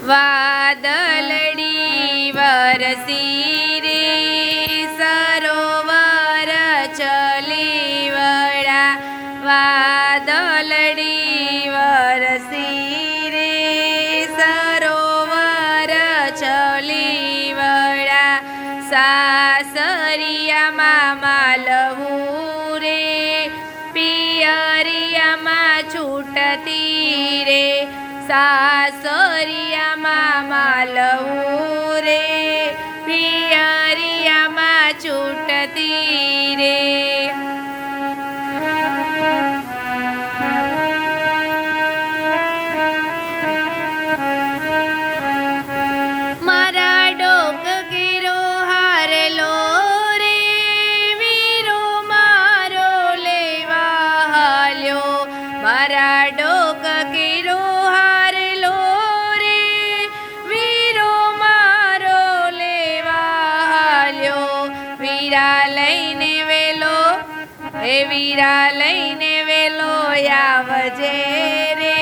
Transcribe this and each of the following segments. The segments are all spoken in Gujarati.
વાદળડી વરસી રે સરોવર ચલી વળા. વાદળડી વરસી રે સરોવર ચલી વળા. સાસરિયામાં માલવું રે પિયરિયામાં છૂટતી રે. સાસરિયામાં માલવું રે પિયરિયામાં છૂટતી રે. મારા ડોક કેરો હારલો રે વીરો મારો લેવા હાલ્યો. મારા ડોક કેરો હારલો રે વીરો મારો લેવા હાલ્યો. વીરા લઈને વેલો વીરા લઈને વેલો આવજે રે.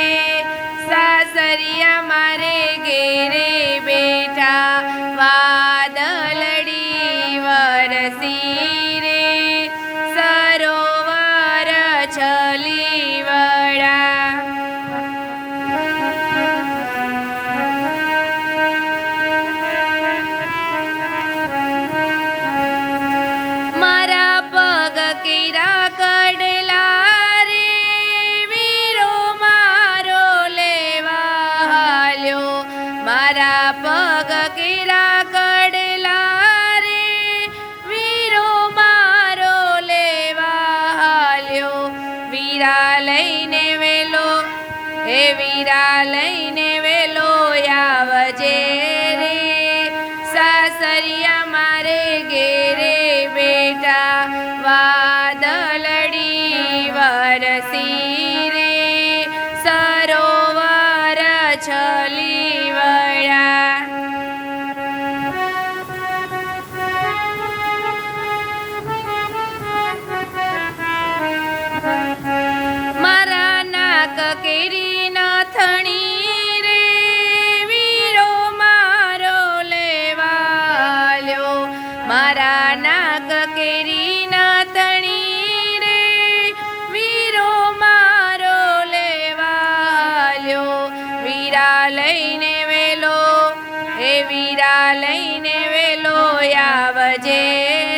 સાસરિયા મારે ઘેરે બેઠા. વાદળડી વરસી રે સરોવર ચલી વળા. મારા પગ કેરા કડલા રે વીરો મારો લેવા હાલ્યો. મારા પગ કેરા કડલા રે વીરો મારો લેવા હાલ્યો. વીરા લઈને વેલો વીરા લઈને વેલો આવજે રે. સાસરિયા મારે ઘેરે બેઠા. વાદળડી વરસી રે સરોવર ચલી વળા. મારા નાક કેરી નાથણી રે વીરો મારો લેવા હાલ્યો. મારા નાક કેરી નાથણી રે વીરો મારો લેવા હાલ્યો. વીરા લઈને વેલો વીરા લઈને વેલો આવજે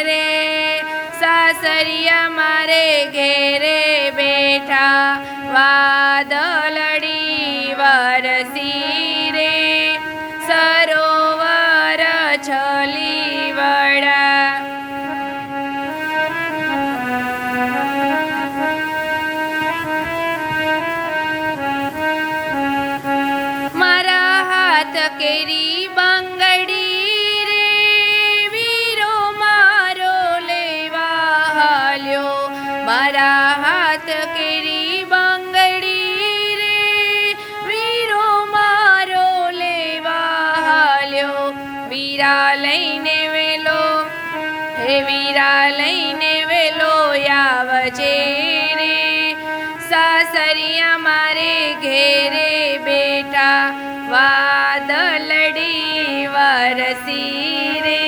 રે. સાસરિયા મારે ઘેરે બેઠા. વાદળડી વરસી રે સરોવર ચલી વળા. મારા હાથ કેરી બંગડી રે વીરો મારો લેવા હાલ્યો. મારા હાથ કેરી બંગડી રે વીરો મારો લેવા હાલ્યો. વીરા લઈને વેલો વીરા લઈને વેલો આવજે રે. સાસરિયા મારે ઘેરે બેઠા. વાદળડી વરસી રે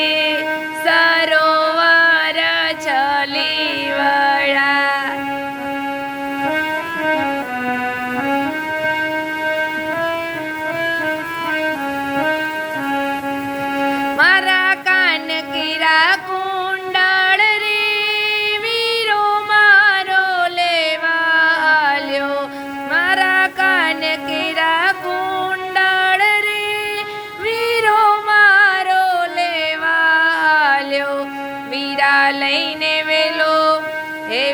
સરોવર ચલી વળા. મારા કાન કેરા કુંડાળ રે વીરો મારો લેવા હાલ્યો. મારા કાન કેરા કુંડાળ રે વીરો મારો લેવા હાલ્યો. વીરા લઈને વેલો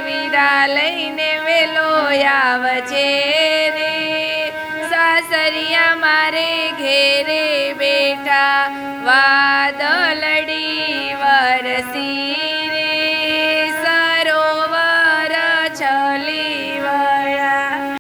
વીરા લઈને વેલો આવજે રે. સાસરિયા મારે ઘેરે